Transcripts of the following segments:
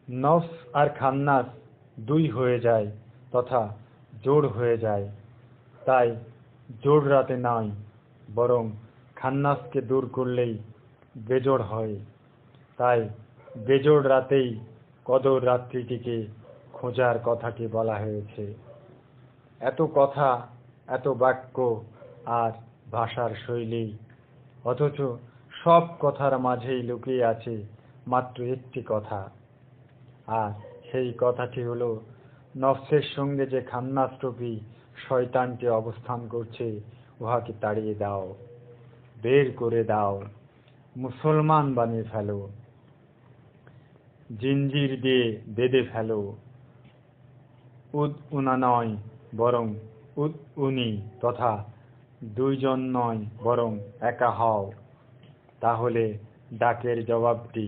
নফস আর খান্নাস দুই হয়ে যায় তথা জোড় হয়ে যায়। তাই জোড় রাতে নয়, বরং খান্নাসকে দূর করলেই বেজোড় হয়। তাই বেজোড় রাতেই কদর রাত্রিটিকে খোঁজার কথাটি বলা হয়েছে। এত কথা, এত বাক্য আর ভাষার শৈলী, অথচ সব কথার মাঝেই লুকিয়ে আছে মাত্র একটি কথা। আর সেই কথাটি হলো, নফসের সঙ্গে যে খান্নাসরূপী শয়তানটি অবস্থান করছে, উহাকে তাড়িয়ে দাও, বের করে দাও, মুসলমান বানিয়ে ফেলো, জিঞ্জির দিয়ে বেঁধে ফেলো। উদ উনা নয়, বরং উদ উনি, তথা দুইজন নয়, বরং একা হও, তাহলে ডাকের জবাবটি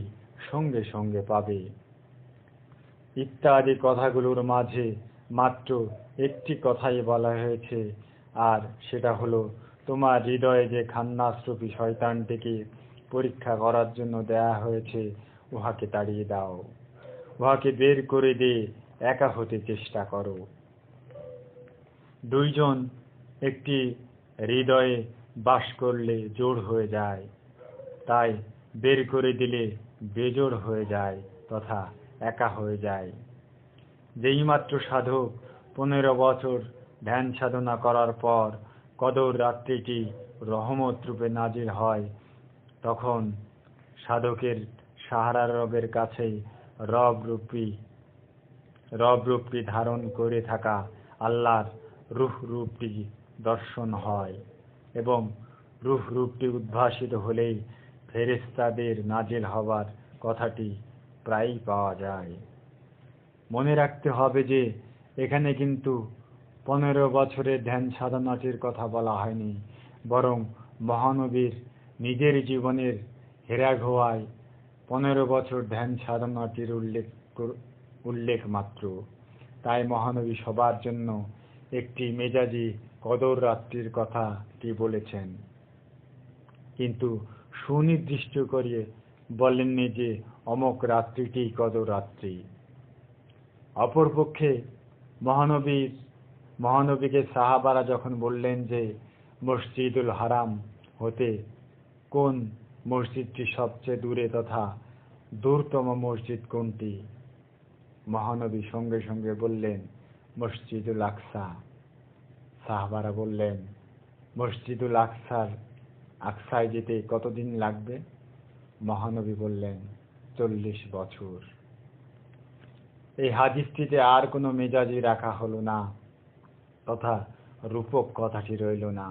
সঙ্গে সঙ্গে পাবে। ইত্যাদি কথাগুলোর মাঝে মাত্র একটি কথাই বলা হয়েছে, আর সেটা হলো, তোমার হৃদয়ে যে খান্নাসরূপী শয়তানটিকে পরীক্ষা করার জন্য দেয়া হয়েছে, উহাকে তাড়িয়ে দাও, উহাকে বের করে দিয়ে একা হতে চেষ্টা করো। দুইজন একটি হৃদয়ে বাস করলে জোড় হয়ে যায়, তাই বের করে দিলে বেজোড় হয়ে যায় তথা একা হয়ে যায়। যেইমাত্র সাধক 15 বছর ধ্যান সাধনা করার পর কদর রাত্রিটি রহমত রূপে নাজিল হয়, তখন সাধকের সাহারা রবের কাছেই রব রূপটি ধারণ করে থাকা আল্লাহর রূহ রূপটি দর্শন হয়, এবং রূহ রূপটি উদ্ভাসিত হলেই ফেরেশতাদের নাজিল হবার কথাটি প্রায়ই পাওয়া যায়। মনে রাখতে হবে যে এখানে কিন্তু 15 বছরের ধ্যান সাধনাটির কথা বলা হয়নি, বরং মহানবীর নিজের জীবনের হেরাঘোয়ায় 15 বছর ধ্যান সাধনাটির উল্লেখ মাত্র। তাই মহানবী সবার জন্য একটি মেজাজি কদর রাত্রির কথাটি বলেছেন, কিন্তু সুনির্দিষ্ট করে বলেননি যে অমুক রাত্রিটি কদর রাত্রি। অপরপক্ষে মহানবীকে সাহাবারা যখন বললেন যে মসজিদুল হারাম হতে কোন মসজিদটি সবচেয়ে দূরে তথা দূরতম মসজিদ কোনটি, মহানবী সঙ্গে সঙ্গে বললেন মসজিদুল আকসা। সাহাবারা বললেন, মসজিদুল আকসায় যেতে কতদিন লাগবে? মহানবী বললেন 40 বছর। এই হাদিসটিতে আর কোনো মেজাজি রাখা হলো না তথা রূপক কথাটি রইল না।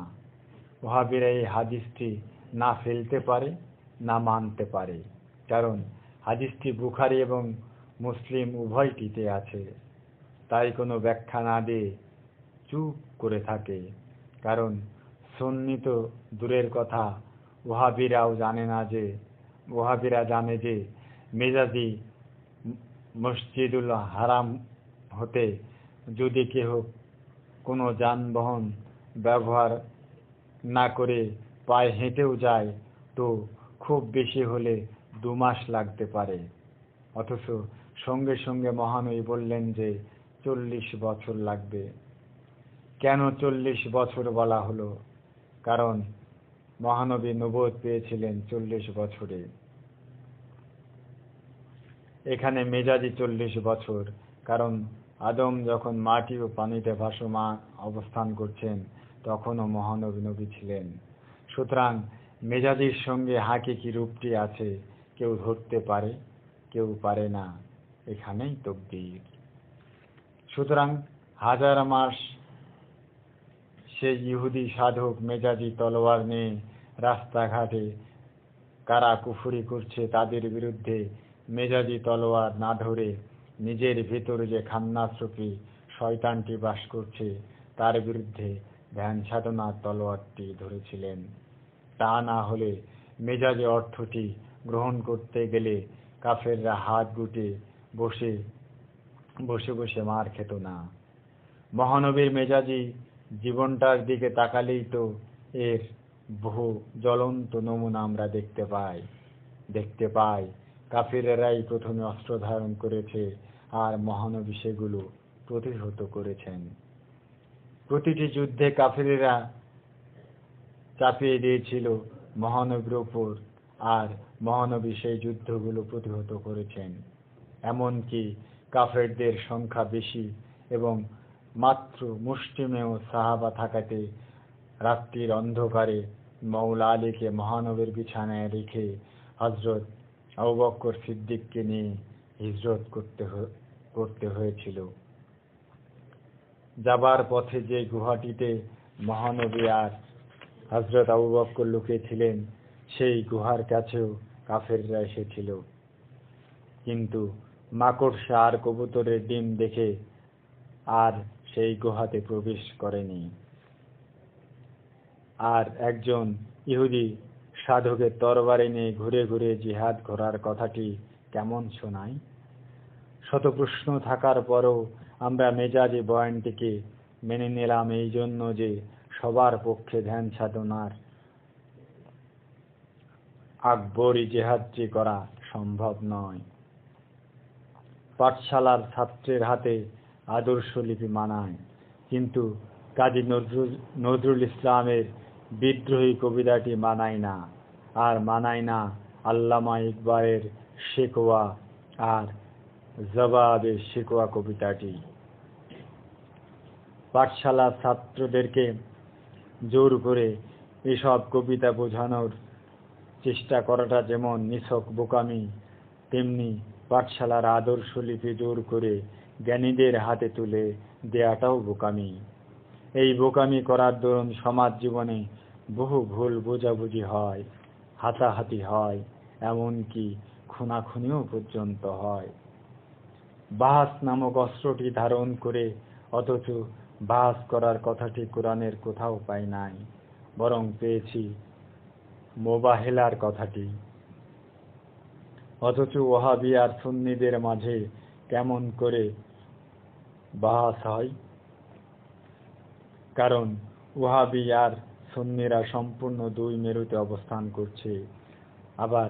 ওয়াহাবীরা এই হাদিসটি না ফেলতে পারে না মানতে পারে, কারণ হাদিসটি বুখারী এবং মুসলিম উভয়টিতে আছে। তাই কোনো ব্যাখ্যা না দিয়ে চুপ করে থাকে, কারণ সুন্নি তো দূরের কথা, ওয়াহাবীরা জানে যে মেজাজি মসজিদুল হারাম হতে যদি কেহ কোনো যানবাহন ব্যবহার না করে পায়ে হেঁটেও যায়, তো খুব বেশি হলে 2 মাস লাগতে পারে। অথচ সঙ্গে সঙ্গে মহানবী বললেন যে 40 বছর লাগবে। কেন 40 বছর বলা হলো? কারণ মহানবী নবুয়ত পেয়েছিলেন 40 বছরে। এখানে মেজাজি 40 বছর, কারণ আদম যখন মাটি ও পানিতে ভাসমান অবস্থান করছেন, তখনও মহানবী নবী ছিলেন। সুতরাং মেজাজির সঙ্গে হাকিকি রূপটি আছে, কেউ ধরতে পারে, কেউ পারে না, এখানেই তকদীর। সুতরাং 1000 মাস সেই ইহুদি সাধক মেজাজি তলোয়ার নিয়ে রাস্তাঘাটে কারা কুফরি করছে, তাদের বিরুদ্ধে মেজাজি তলোয়ার না ধরে নিজের ভিতরে যে খান্নাসরূপী শয়তানটি বাস করছে, তার বিরুদ্ধে ধ্যান সাধনার তলোয়ারটি ধরেছিলেন। তা না হলে মেজাজি অর্থটি গ্রহণ করতে গেলে কাফেররা হাত গুটে বসে বসে মার খেত না। মহানবীর মেজাজি জীবনটার দিকে তাকালেই তো এর বহু জ্বলন্ত নমুনা আমরা দেখতে পাই। কাফিরেরাই প্রথমে অস্ত্র ধারণ করেছে আর মহানবী সেগুলো প্রতিহত করেছেন। প্রতিটি যুদ্ধে কাফিরেরা চাপিয়ে দিয়েছিল মহানবীর উপর, আর মহানবী সেই যুদ্ধগুলো প্রতিহত করেছেন। এমনকি কাফেরদের সংখ্যা বেশি এবং মাত্র মুষ্টিমেয় সাহাবা থাকাতে রাত্রির অন্ধকারে মওলা আলীকে মহানবীর বিছানায় রেখে হযরত আবু বকর সিদ্দিককে নিয়ে হিজরত করতে হয়েছিল। যাবার পথে যে গুহাটিতে মহানবী আর হযরত আবু বকর লুকিয়েছিলেন, সেই গুহার কাছেও কাফেররা এসেছিল, কিন্তু মাকড়সা আর কবুতরের ডিম দেখে আর সেই গুহাতে প্রবেশ করেনি। আর একজন ইহুদি সাধকের তরবারি নিয়ে ঘুরে ঘুরে জিহাদ করার কথাটি কেমন শোনায়? শত প্রশ্ন থাকার পরও আমরা মেজাজি বয়ানটিকে মেনে নিলাম এই জন্য যে সবার পক্ষে ধ্যান সাধনার আকবরী জেহাদটি করা সম্ভব নয়। পাঠশালার ছাত্রের হাতে আদর্শলিপি মানায়, কিন্তু কাজী নজরুল ইসলামের বিদ্রোহী কবিতাটি মানায় না, আর মানায় না আল্লামা ইকবালের শেকওয়া আর জবাবে শেকওয়া কবিতাটি। পাঠশালার ছাত্রদেরকে জোর করে এসব কবিতা বোঝানোর চেষ্টা করাটা যেমন নিছক বোকামি, তেমনি পাঠশালার আদর্শলিপি জোর করে জ্ঞানীদের হাতে তুলে দেয়াটাও বোকামি। এই বোকামি করার দরুন সমাজ জীবনে বহু ভুল বোঝাবুঝি হয়, হাতাহাতি হয়, এমনকি খুনাখুনিও পর্যন্ত হয়। বাহাস নামক অস্ত্রটি ধারণ করে, অথচ বাহাস করার কথাটি কোরআনের কোথাও পাই নাই, বরং পেয়েছি মোবাহেলার কথাটি। অথচ ওয়াহাবি আর সুন্নিদের মাঝে কেমন করে বাহাস হয়? কারণ ওয়াহাবি আর সুন্নিরা সম্পূর্ণ দুই মেরুতে অবস্থান করছে, আবার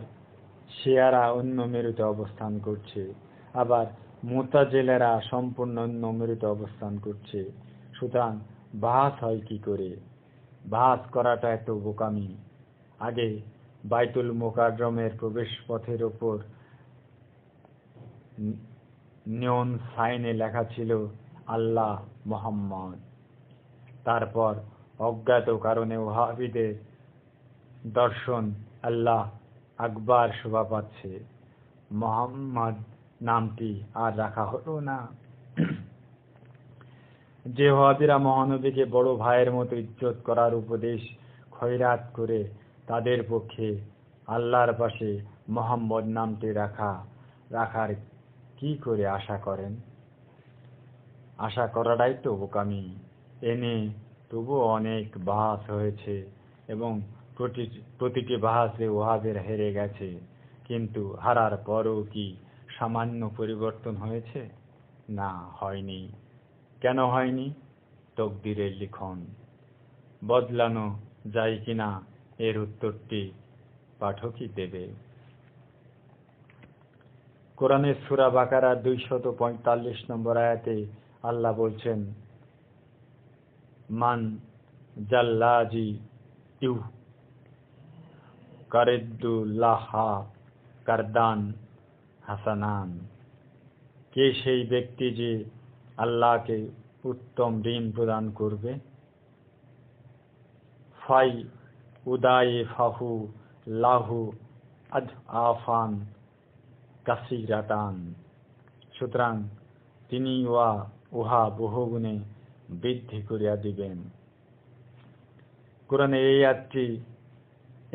শিয়ারা অন্য মেরুতে অবস্থান করছে, আবার মুতাজিলারা সম্পূর্ণ অন্য মেরুতে অবস্থান করছে। সুতরাং বাহাস হয় কি করে? বাহাস করাটা এত বোকামি। আগে বাইতুল মোকাররমের প্রবেশ পথের ওপর নিয়ন সাইনে লেখা ছিল আল্লাহ মুহাম্মদ। তারপর অজ্ঞাত কারণে ওয়াহাবিদের দর্শন আল্লাহ আকবার শোভা পাচ্ছে, মুহাম্মদ নামটি আর রাখা হলো না। যে ওয়াহাবিরা মহানবীকে বড় ভাইয়ের মতো ইজ্জত করার উপদেশ খয়রাত করে, তাদের পক্ষে আল্লাহর পাশে মুহাম্মদ নামটি রাখার কি করে আশা করেন? আশা করাটাই তো বোকামি। এনে তবুও অনেক বাহাস হয়েছে এবং প্রতিটি বাহাসে ওয়াহাবিরা হেরে গেছে, কিন্তু হারার পরও কি সামান্য পরিবর্তন হয়েছে? না, হয়নি। কেন হয়নি? তকদিরের লিখন। বদলানো যায় কিনা এর উত্তরটি পাঠকই দেবে। কোরআনের সূরা বাকারা 245 নম্বর আয়াতে আল্লাহ বলছেন, মান জাল্লাজি ইউ কারিদুল্লাহা কারদান হাসানান। কে সেই ব্যক্তি যে আল্লাহকে উত্তম ঋণ প্রদান করবে? ফাই উদাইফাহু লাহু আদআফান কাসীরাতান। সুতরাং তিনি উহা বহুগুণে বৃদ্ধি করিয়া দিবেন। কোরআনের এই আয়াতটি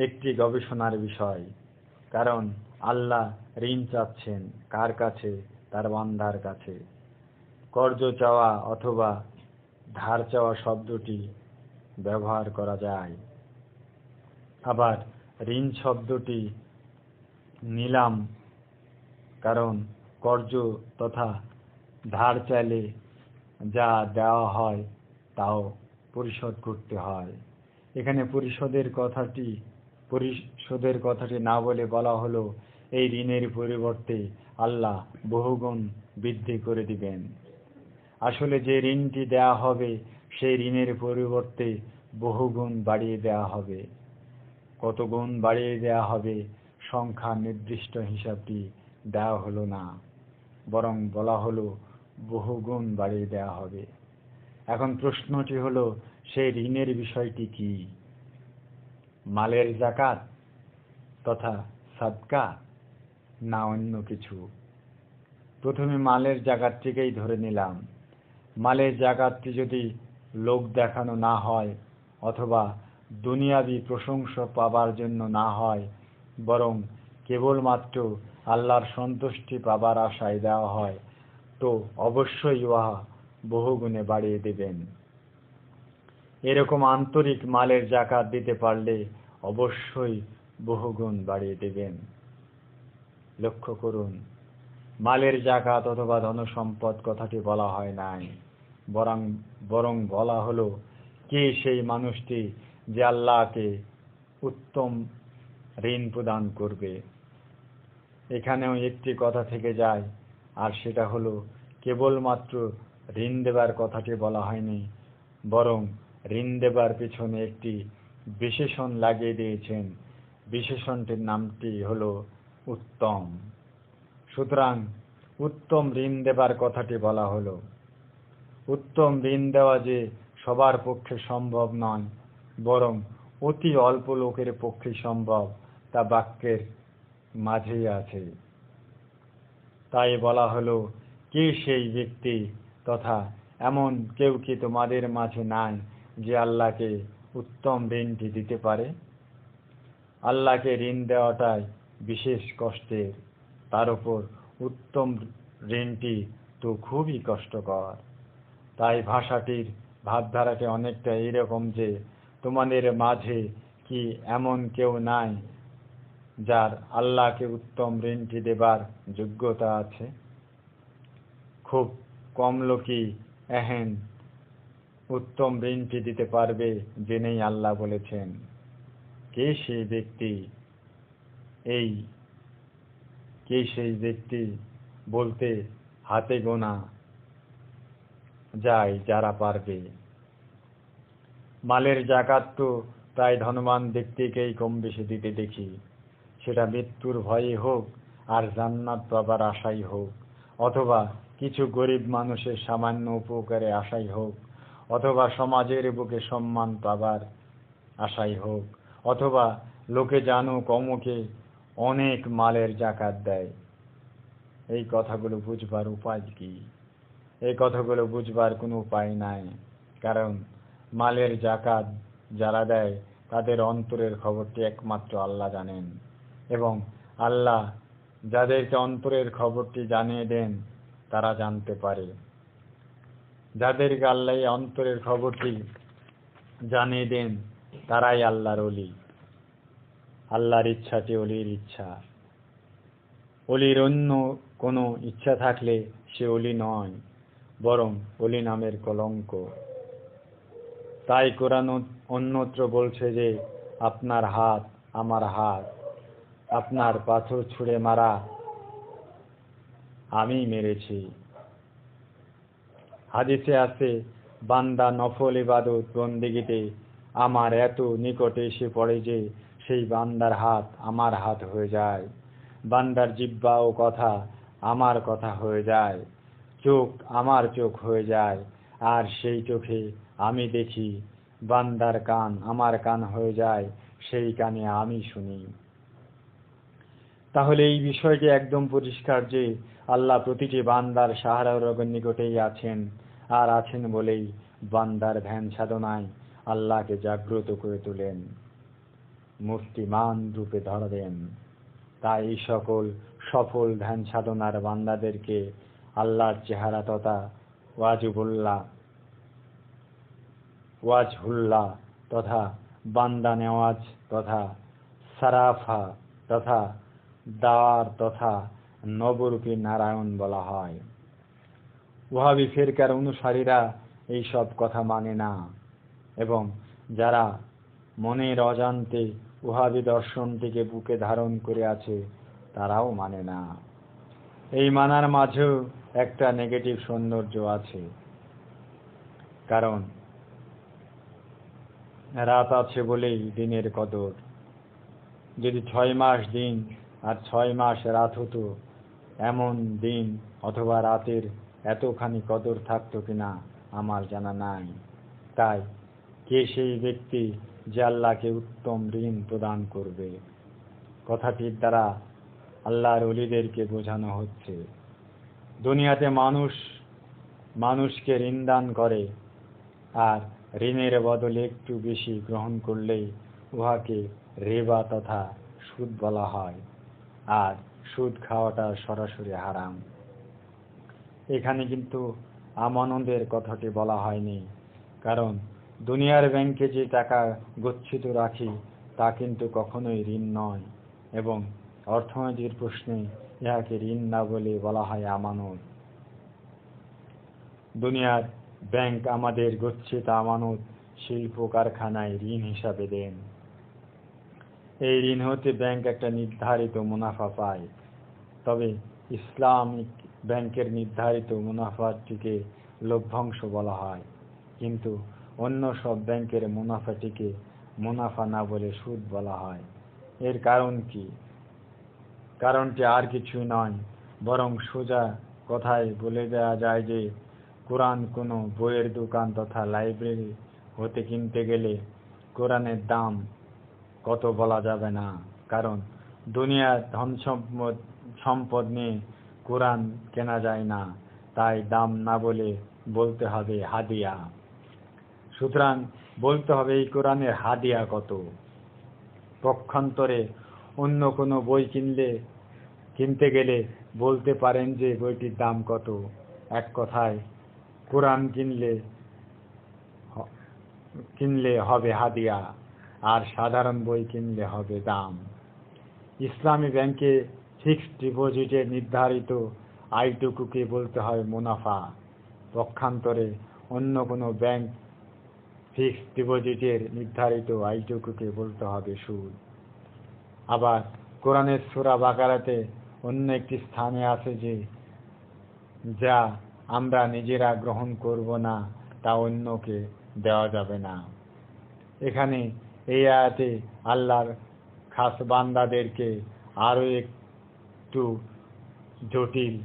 একটি গবেষণার বিষয়, কারণ আল্লাহ ঋণ চাচ্ছেন কার কাছে? তার বান্দার কাছে। কর্জ চাওয়া অথবা ধার চাওয়া শব্দটি ব্যবহার করা যায়, আবার ঋণ শব্দটি নিলাম, কারণ কর্জ তথা ধার চাইলে যা দেওয়া হয় তাও পরিশোধ করতে হয়। এখানে পরিশোধের কথাটি না বলে বলা হলো এই ঋণের পরিবর্তে আল্লাহ বহুগুণ বৃদ্ধি করে দিবেন। আসলে যে ঋণটি দেয়া হবে সেই ঋণের পরিবর্তে বহুগুণ বাড়িয়ে দেয়া হবে। কত গুণ বাড়িয়ে দেয়া হবে সংখ্যা নির্দিষ্ট হিসাবটি দেওয়া হলো না, বরং বলা হলো বহুগুণ বাড়িয়ে দেয়া হবে। এখন প্রশ্নটি হলো, সেই ঋণের বিষয়টি কি? মালের যাকাত তথা সাদকা, না অন্য কিছু? প্রথমে মালের যাকাতটিকেই ধরে নিলাম। মালের যাকাতটি যদি লোক দেখানো না হয় অথবা দুনিয়াবি প্রশংসা পাবার জন্য না হয়, বরং কেবলমাত্র আল্লাহর সন্তুষ্টি পাবার আশায় দেওয়া হয়, তো অবশ্যই উহা বহুগুণে বাড়িয়ে দেবেন। এরকম আন্তরিক মালের যাকাত দিতে পারলে অবশ্যই বহুগুণ বাড়িয়ে দেবেন। লক্ষ্য করুন, মালের যাকাত অথবা ধনসম্পদ কথাটি বলা হয় নাই, বরং বলা হলো কে সেই মানুষটি যে আল্লাহকে উত্তম ঋণ প্রদান করবে। এখানেও একটি কথা থেকে যায়, আর সেটা হলো কেবলমাত্র ঋণ দেবার কথাটি বলা হয়নি, বরং ঋণ দেবার পিছনে একটি বিশেষণ লাগিয়ে দিয়েছেন। বিশেষণটির নামটি হলো উত্তম। সুতরাং উত্তম ঋণ দেবার কথাটি বলা হলো। উত্তম ঋণ দেওয়া যে সবার পক্ষে সম্ভব নয়, বরং অতি অল্প লোকের পক্ষে সম্ভব, তা বাক্যের মাঝেই আছে। তাই বলা হলো, কে সেই ব্যক্তি তথা এমন কেউ কি তোমাদের মাঝে নাই যে আল্লাহকে উত্তম ঋণটি দিতে পারে? আল্লাহকে ঋণ দেওয়াটাই বিশেষ কষ্টের, তার উপর উত্তম ঋণটি তো খুবই কষ্টকর। তাই ভাষাটির ভাবধারাটি অনেকটা এইরকম যে, তোমাদের মাঝে কি এমন কেউ নাই যার আল্লাহকে উত্তম ঋণটি দেবার যোগ্যতা আছে? খুব কম লোকই এহেন উত্তম ঋণটি দিতে পারবে জেনেই আল্লাহ বলেছেন। কে সেই ব্যক্তি? কে সেই ব্যক্তি বলতে হাতে গোনা যায় যারা পারবে। মালের যাকাত তো প্রায় ধনবান ব্যক্তিকেই কম বেশি দিতে দেখি, সেটা মৃত্যুর ভয়ে হোক আর জান্নাত পাবার আশাই হোক, অথবা কিছু গরিব মানুষের সামান্য উপকারে আশাই হোক, অথবা সমাজের বুকে সম্মান পাবার আশাই হোক, অথবা লোকে জানুক অমুকে অনেক মালের যাকাত দেয়। এই কথাগুলো বুঝবার উপায় কি? এই কথাগুলো বুঝবার কোনো উপায় নাই। কারণ মালের যাকাত যারা দেয় তাদের অন্তরের খবরটি একমাত্র আল্লাহ জানেন, এবং আল্লাহ যাদেরকে অন্তরের খবরটি জানিয়ে দেন তারা জানতে পারে। যাদেরকে আল্লাহ অন্তরের খবরটি জানিয়ে দেন তারাই আল্লাহর ওলি। আল্লাহর ইচ্ছাটি ওলির ইচ্ছা। ওলির অন্য কোনো ইচ্ছা থাকলে সে ওলি নয়, বরং ওলি নামের কলঙ্ক। তাই কোরআন অন্যত্র বলছে যে, আপনার হাত আমার হাত, আপনার পাথর ছুঁড়ে মারা আমি মেরেছি। হাদিসে আছে, বান্দা নফল ইবাদত বন্দেগীতে আমার এত নিকটে এসে পড়ে যে সেই বান্দার হাত আমার হাত হয়ে যায়, বান্দার জিহ্বা ও কথা আমার কথা হয়ে যায়, চোখ আমার চোখ হয়ে যায়, আর সেই চোখে আমি দেখি, বান্দার কান আমার কান হয়ে যায়, সেই কানে আমি শুনি। তাহলে এই বিষয়টি একদম পরিষ্কার যে আল্লাহ প্রতিটি বান্দার সাহারার নিকটেই আছেন, আর আছেন বলেই বান্দার ধ্যান সাধনায় আল্লাহকে জাগ্রত করে তোলেন, মূর্তিমান রূপে ধরেন। তাই এই সকল সফল ধ্যান সাধনার বান্দাদেরকে আল্লাহর চেহারা তথা ওয়াজহুল্লাহ তথা বান্দা নেওয়াজ তথা সারাফা তথা দার তথা নবরূপী নারায়ণ বলা হয়। ওয়াহাবি ফিরকার অনুসারীরা এই সব কথা মানে না, এবং যারা মনের অজান্তে ওয়াহাবি দর্শনটিকে বুকে ধারণ করে আছে তারাও মানে না। এই মানার মাঝেও একটা নেগেটিভ সৌন্দর্য আছে, কারণ রাত আছে বলেই দিনের কদর। যদি 6 মাস দিন আর 6 মাস রাত হতো, এমন দিন অথবা রাতের এতখানি কদর থাকতো কিনা আমার জানা নাই। তাই কে সেই ব্যক্তি যে আল্লাহকে উত্তম ঋণ প্রদান করবে? কথাটির দ্বারা আল্লাহর ওলিদেরকে বোঝানো হচ্ছে, দুনিয়াতে মানুষ মানুষকে ঋণ দান করে, আর ঋণের বদলে একটু বেশি গ্রহণ করলেই উহাকে রিবা তথা সুদ বলা হয়, আর সুদ খাওয়াটা সরাসরি হারাম। এখানে কিন্তু আমানতের কথাটি বলা হয়নি, কারণ দুনিয়ার ব্যাংকে যে টাকা গচ্ছিত রাখি তা কিন্তু কখনোই ঋণ নয়, এবং অর্থনীতির প্রশ্নে ইহাকে ঋণ না বলে বলা হয় আমানত। দুনিয়ার ব্যাংক আমাদের গচ্ছিত আমানত শিল্প কারখানায় ঋণ হিসাবে দেন। এই ঋণ হতে ব্যাংক একটা নির্ধারিত মুনাফা পায়, তবে ইসলামিক ব্যাংকের নির্ধারিত মুনাফাটিকে লভ্যাংশ বলা হয়, কিন্তু অন্য সব ব্যাংকের মুনাফাটিকে মুনাফা না বলে সুদ বলা হয়। এর কারণ কি? কারণটি আর কিছুই নয়, বরং সোজা কথায় বলে দেওয়া যায় যে কোরআন কোনো বইয়ের দোকান তথা লাইব্রেরি হতে কিনতে গেলে কোরআনের দাম কত বলা যাবে না, কারণ দুনিয়ার ধন সম্পদ নিয়ে কোরআন কেনা যায় না, তাই দাম না বলে বলতে হবে হাদিয়া। সুতরাং বলতে হবে এই কোরআনের হাদিয়া কত। পক্ষান্তরে অন্য কোনো বই কিনতে গেলে বলতে পারেন যে বইটির দাম কত। এক কথায় কোরআন কিনলে হবে হাদিয়া, আর সাধারণ বই কিনলে হবে দাম। ইসলামী ব্যাংকে ফিক্সড ডিপোজিটের নির্ধারিত আয়টুকুকে বলতে হয় মুনাফা। পক্ষান্তরে অন্য কোনো ব্যাংক ফিক্সড ডিপোজিটের নির্ধারিত আয়টুকুকে বলতে হবে সুদ। আবার কোরআনের সূরা বাকারাতে অন্য একটি স্থানে আছে যে যা আমরা নিজেরা গ্রহণ করব না তা অন্যকে দেওয়া যাবে না। এখানে এই আয়াতে আল্লাহর খাস বান্দাদেরকে আরো একটু জটিল,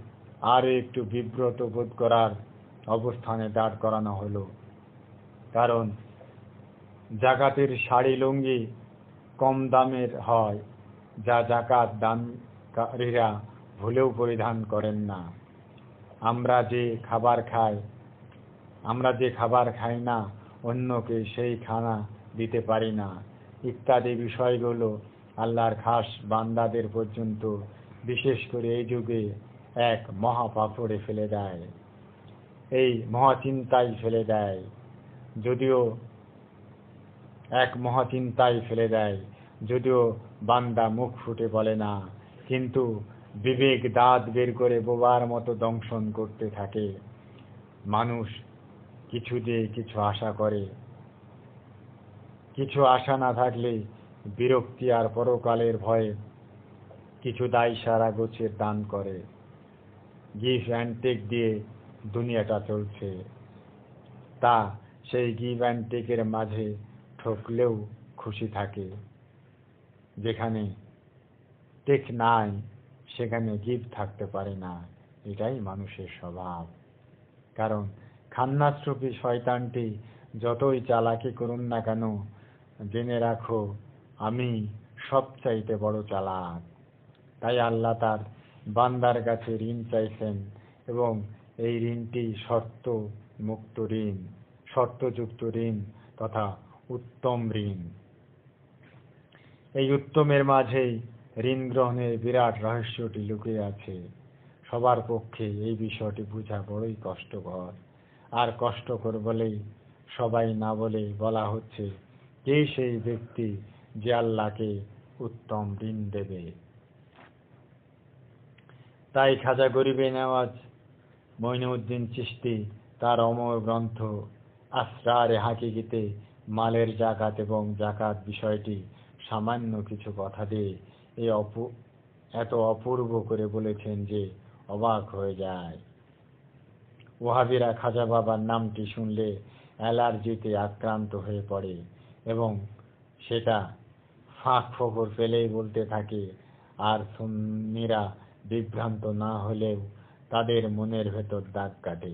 আরো একটু বিব্রত বোধ করার অবস্থানে দাঁড় করানো হলো, কারণ জাকাতের শাড়ি লুঙ্গি কম দামের হয়, যা জাকাত দানকারীরা ভুলেও পরিধান করেন না। আমরা যে খাবার খাই না, অন্যকে সেই খানা দিতে পারি না, ইত্যাদি বিষয়গুলো আল্লাহর খাস বান্দাদের পর্যন্ত, বিশেষ করে এই যুগে এক মহাপাপড়ে ফেলে দেয়, এই মহাচিন্তায় ফেলে দেয়। যদিও বান্দা মুখ ফুটে বলে না, কিন্তু বিবেক দাঁত বের করে বোবার মতো দংশন করতে থাকে। মানুষ কিছু দিয়ে কিছু আশা করে, কিছু আশা না থাকলে বিরক্তি আর পরকালের ভয়ে কিছু দায় সারা গোছের দান করে। গিভ অ্যান্ড টেক দিয়ে দুনিয়াটা চলছে, তা সেই গিভ অ্যান্ড টেকের মাঝে ঠকলেও খুশি থাকে। যেখানে টেক নাই সেখানে গিভ থাকতে পারে না, এটাই মানুষের স্বভাব। কারণ খান্নাসরূপী শয়তানটি যতই চালাকি করুন না কেন, জেনে রাখো আমি সবচাইতে বড় চালাক। তাই আল্লাহ তার বান্দার কাছে ঋণ চাইছেন, এবং এই ঋণটি শর্তযুক্ত ঋণ তথা উত্তম ঋণ। এই উত্তমের মাঝেই ঋণ গ্রহণের বিরাট রহস্যটি লুকিয়ে আছে। সবার পক্ষে এই বিষয়টি বোঝা বড়ই কষ্টকর, আর কষ্টকর বলেই সবাই না বলে বলা হচ্ছে কে সেই ব্যক্তি যে আল্লাহকে উত্তম ঋণ দেবে। তাই খাজা গরিবে নওয়াজ মঈনুদ্দিন চিশতি তার অমর গ্রন্থ আসরারে হাকিকিতে মালের জাকাত এবং জাকাত বিষয়টি সামান্য কিছু কথা দিয়ে এই এত অপূর্ব করে বলেছেন যে অবাক হয়ে যায়। ওহাবিরা খাজা বাবার নামটি শুনলে অ্যালার্জিতে আক্রান্ত হয়ে পড়ে এবং সেটা ফাঁক ফোকর ফেলেই বলতে থাকে, আর সুন্নিরা বিভ্রান্ত না হলেও তাদের মনের ভেতর দাগ কাটে।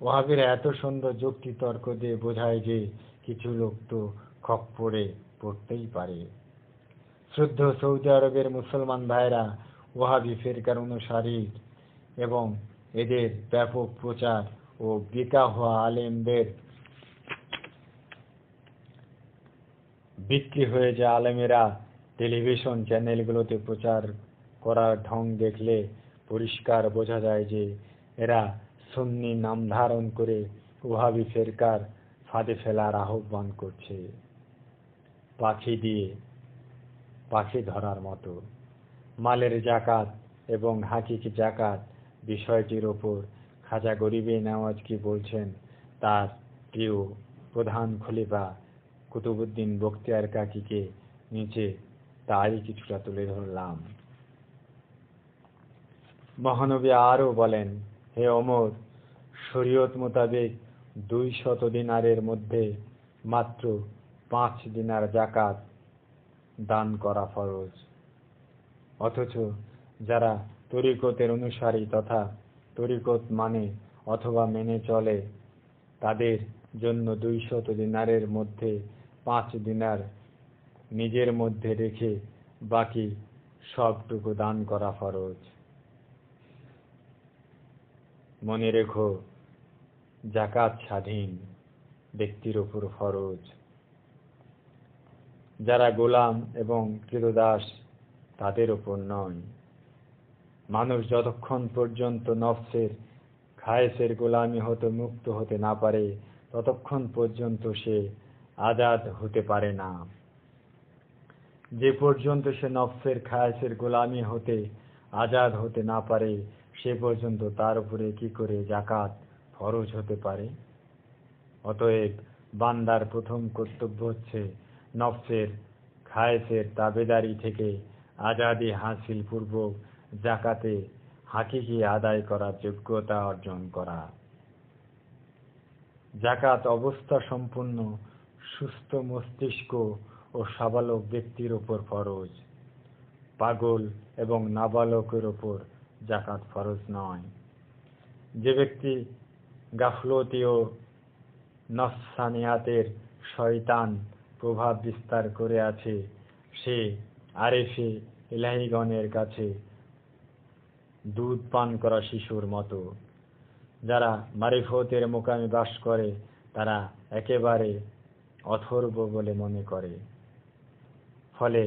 ওহাবিরা এত সুন্দর যুক্তি তর্ক দিয়ে বোঝায় যে কিছু লোক তো খপ্পরে পড়তেই পারে। শুদ্ধ সৌদি আরবের মুসলমান ভাইরা ওহাবি ফিরকার অনুসারী এবং এদের ব্যাপক প্রচার ও বিকা হওয়া আলেমদের বিক্রি হয়ে যায় আলেমেরা টেলিভিশন চ্যানেলগুলোতে প্রচার করার ঢং দেখলে পরিষ্কার বোঝা যায় যে এরা সুন্নি নাম ধারণ করে ওহাবি ফিরকার ফাঁদে ফেলার আহ্বান করছে। পাখি দিয়ে পাখি ধরার মতো। মালের জাকাত এবং হাকিকি জাকাত বিষয়টির ওপর খাজা গরিবে নওয়াজ কি বলছেন তার প্রিয় প্রধান খলিফা কুতুবউদ্দিন বখতিয়ার কাকীকে নিচে তাই কিছুটা তুলে ধরলাম। মহানবী আরও বলেন, হে ওমর, শরীয়ত মোতাবেক 200 দিনারের মধ্যে মাত্র 5 দিনার জাকাত দান করা ফরজ। অথচ যারা তরিকতের অনুসারী তথা তরিকত মানে অথবা মেনে চলে তাদের জন্য 200 দিনারের মধ্যে 5 দিনার নিজের মধ্যে রেখে বাকি সবটুকু দান করা ফরজ। মনে রেখো, জাকাত স্বাধীন ব্যক্তির উপর ফরজ। যারা গোলাম এবং ক্রীতদাস তাদের উপর নয়। মানুষ যতক্ষণ পর্যন্ত নফসের খায়েসের গোলামি হতে মুক্ত হতে না পারে ততক্ষণ পর্যন্ত সে আজাদ হতে পারে না। যে পর্যন্ত সে নফসের খায়েসের গোলামি হতে আজাদ হতে না পারে সে পর্যন্ত তার উপরে কি করে জাকাত ফরজ হতে পারে? অতএব বান্দার প্রথম কর্তব্য হচ্ছে নফসের খায়েসের তাবেদারি থেকে আজাদি হাসিল পূর্বক জাকাতে হাকিকি আদায় করার যোগ্যতা অর্জন করা। জাকাত অবস্থা সম্পন্ন সুস্থ মস্তিষ্ক ও সাবালক ব্যক্তির উপর ফরজ। পাগল এবং নাবালকের উপর জাকাত ফরজ নয়। যে ব্যক্তি গাফলতি ও নফসানিয়াতের শয়তান প্রভাব বিস্তার করে আছে সে আরেফে ইলাহিগণের কাছে দুধ পান করা শিশুর মতো। যারা মারিফতের মোকামে বাস করে তারা একেবারে অথর্ব বলে মনে করে, ফলে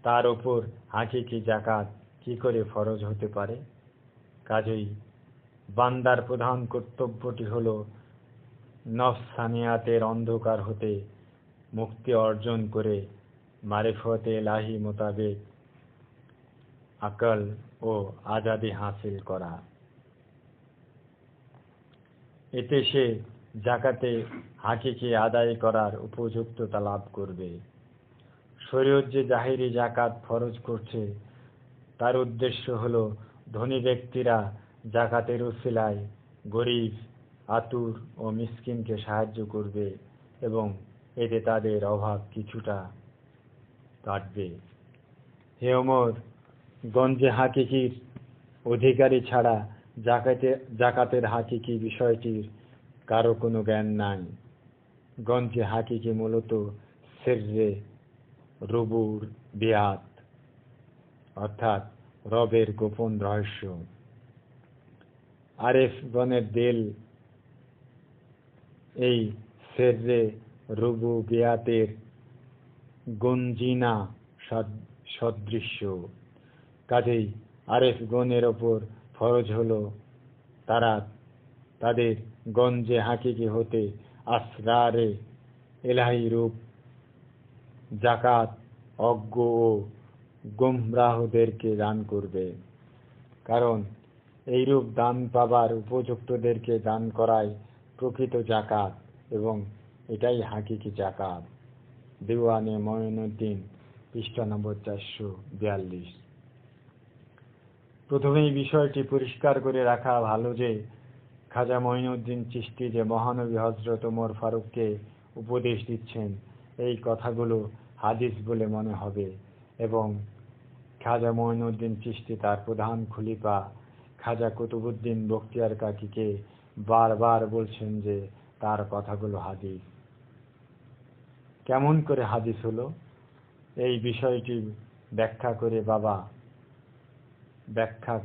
তার উপর হাকিকি জাকাত কি করে ফরজ হতে পারে? কাজেই বান্দার প্রধান কর্তব্যটি হল নফসানিয়াতের অন্ধকার হতে মুক্তি অর্জন করে মারিফতে ইলাহি মোতাবেক আকল ও আজাদি হাসিল করা। এতে সে জাকাতে হাকিকি আদায় করার উপযুক্ততা লাভ করবে। শরীয়ত যে জাহিরি জাকাত ফরজ করছে তার উদ্দেশ্য হল ধনী ব্যক্তিরা জাকাতের উসিলায় গরিব, আতুর ও মিসকিনকে সাহায্য করবে এবং এতে তাদের অভাব কিছুটা কাটবে। হে ওমর, গঞ্জে হাকিকির অধিকারী ছাড়া জাকাতের হাকিকি বিষয়টির কারো কোনো জ্ঞান নাই। গঞ্জে হাকিকি মূলত সিররে রুবুর বিয়াত অর্থাৎ রবের গোপন রহস্য। আরেফ গণের দিল এই সিররে রুবু বিয়াতের গঞ্জিনা সদৃশ্য। কাজেই আরেফ গণের ওপর ফরজ হলো তারা তাদের গঞ্জে হাকিকি হতে আসরারে ইলাহি রূপ জাকাত অজ্ঞ ও গুমরাহদেরকে দান করবে। কারণ এইরূপ দান পাবার উপযুক্তদেরকে দান করাই প্রকৃত জাকাত এবং এটাই হাকিকি জাকাত। দিওয়ানে মঈনুদ্দিন, পৃষ্ঠা নম্বর 442। প্রথমেই বিষয়টি পরিষ্কার করে রাখা ভালো যে খাজা মঈনুদ্দিন চিশতি যে মহানবী হযরত ওমর ফারুককে উপদেশ দিচ্ছেন এই কথাগুলো হাদিস বলে মনে হবে, এবং খাজা মঈনুদ্দিন চিশতি তার প্রধান খলিফা খাজা কুতুবউদ্দিন বখতিয়ার কাকীকে বারবার বলছেন যে তার কথাগুলো হাদিস। কেমন করে হাদিস হলো এই বিষয়টি ব্যাখ্যা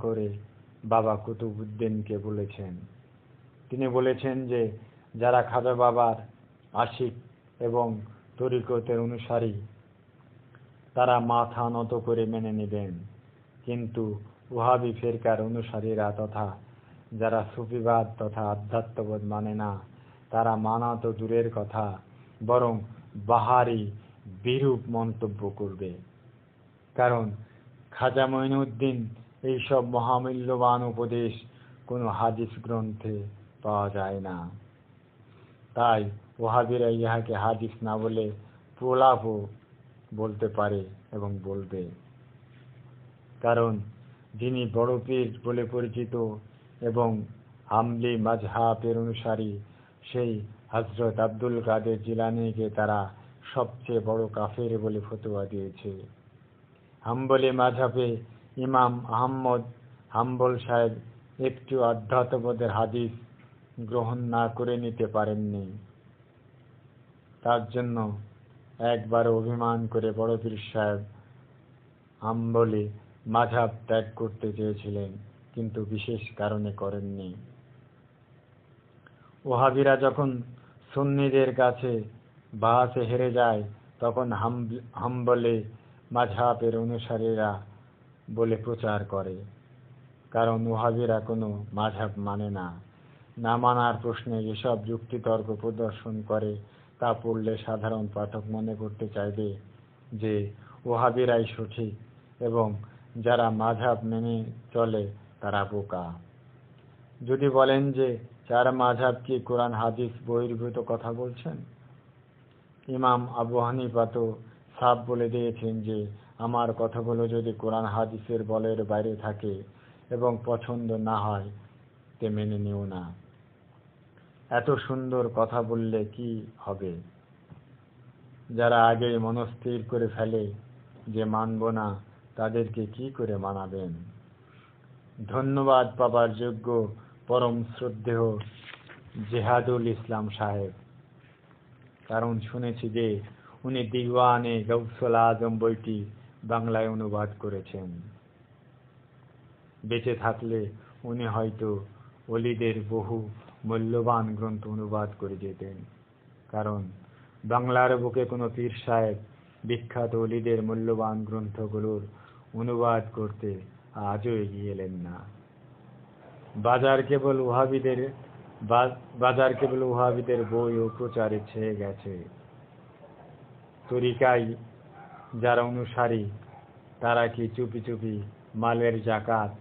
করে বাবা কুতুবউদ্দিনকে বলেছেন। তিনি বলেছেন যে যারা খাজা বাবার আশিক এবং তরিকতের অনুসারী তারা মাথা নত করে মেনে নেবেন, কিন্তু ওহাবি ফিরকার অনুসারীরা তথা যারা সুফিবাদ তথা আধ্যাত্মবোধ মানে না তারা মানা তো দূরের কথা, বরং বাহারি বিরূপ মন্তব্য করবে। কারণ খাজা মঈনুদ্দিন এইসব মহামূল্যবান উপদেশ কোনো হাদিস গ্রন্থে পাওয়া যায় না। তাই ওহাবিরা ইহাকে হাদিস না বলে প্রলাপও বলতে পারে এবং বলবে। কারণ যিনি বড় পীর বলে পরিচিত এবং হাম্বলি মাযহাবের অনুসারী সেই হযরত আব্দুল কাদের জিলানীকে তারা সবচেয়ে বড় কাফের বলে ফতোয়া দিয়েছে। হাম্বলি মাযহাবে ইমাম আহমদ হাম্বল সাহেব একটু আধ্যাত্মবোধের হাদিস গ্রহণ না করে নিতে পারেননি। তার জন্য একবার অভিমান করে বড় পীর সাহেব হাম্বলি মাযহাব ত্যাগ করতে চেয়েছিলেন, কিন্তু বিশেষ কারণে করেননি। ওহাবিরা যখন সুন্নিদের কাছে বাহাসে হেরে যায় তখন হাম্বলি মাযহাবের অনুসারীরা বলে প্রচার করে। কারণ ওহাবিরা কোনো মাযহাব মানে না। না মানার প্রশ্নে যেসব যুক্তিতর্ক প্রদর্শন করে তা পড়লে সাধারণ পাঠক মনে করতে চাইবে যে ওহাবিরাই সঠিক এবং যারা মাযহাব মেনে চলে তারা বোকা। যদি বলেন যে চার মাযহাব কি কোরআন হাদিস বহির্ভূত কথা বলছেন, ইমাম আবু হানিফা তো সাফ বলে দিয়েছেন যে আমার কথাগুলো যদি কোরআন হাদিসের বলের বাইরে থাকে এবং পছন্দ না হয় তে মেনে নিও না। এত সুন্দর কথা বললে কি হবে? যারা আগেই মনস্থির করে ফেলে যে মানব না তাদেরকে কি করে মানাবেন? ধন্যবাদ পাবার যোগ্য পরম শ্রদ্ধেয় জেহাদুল ইসলাম সাহেব, কারণ শুনেছি যে উনি দিওয়ানে গৌসুল আজম বইটি বাংলায় অনুবাদ করেছেন। বেঁচে থাকলে উনি হয়তো ওলিদের বহু মূল্যবান গ্রন্থ অনুবাদ করে যেতেন, কারণ বাংলার বুকে কোনো পীর সাহেব বিখ্যাত ওলিদের মূল্যবান গ্রন্থগুলোর অনুবাদ করতে আজও এগিয়ে এলেন না। বাজার কেবল ওহাবিদের বই ও প্রচারে ছেয়ে গেছে। তরিকায় যারা অনুসারী তারা কি চুপি চুপি মালের জাকাত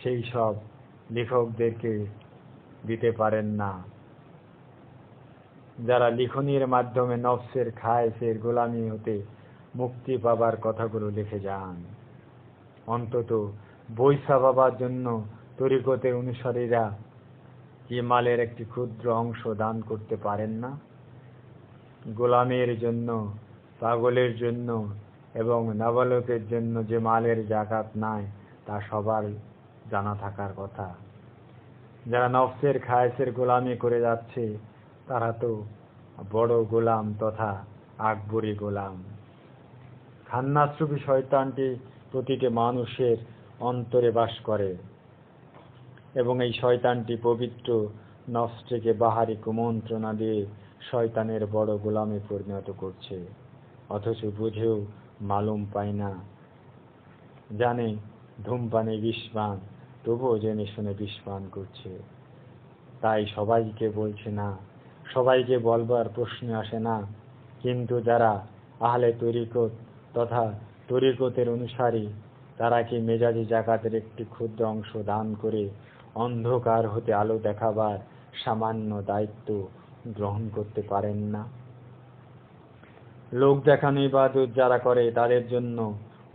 সেই সব লেখকদেরকে দিতে পারেন না যারা লিখনির মাধ্যমে নফসের খায়েশের গোলামি হতে মুক্তি পাবার কথাগুলো লিখে যান? অন্তত বই ছাপাবার জন্য তরিকতের অনুসারীরা কি মালের একটি ক্ষুদ্র অংশ দান করতে পারেন না? গোলামের জন্য, পাগলের জন্য এবং নাবালকের জন্য যে মালের জাকাত নাই তা সবার জানা থাকার কথা। যারা নফসের খায়েশের গোলামি করে যাচ্ছে তারা তো বড় গোলাম তথা আকবরী গোলাম। খান্নাসরূপী শয়তানটি প্রতিটি মানুষের অন্তরে বাস করে এবং এই শয়তানটি পবিত্র নফসটিকে বাহারি কুমন্ত্রণা দিয়ে শয়তানের বড় গোলামে পরিণত করছে, অথচ বুঝেও মালুম পায় না। জানে ধূমপানে বিষপান, তবুও জেনে শুনে বিষপান করছে। তাই সবাইকে বলছে না, সবাইকে বলবার প্রশ্ন আসে না, কিন্তু যারা আহলে তরিকত তথা তরিকতের অনুসারী তারা কি মেজাজি জাকাতের একটি ক্ষুদ্র অংশ দান করে অন্ধকার হতে আলো দেখাবার সামান্য দায়িত্ব গ্রহণ করতে পারেন না? লোক দেখানো ইবাদত যারা করে তাদের জন্য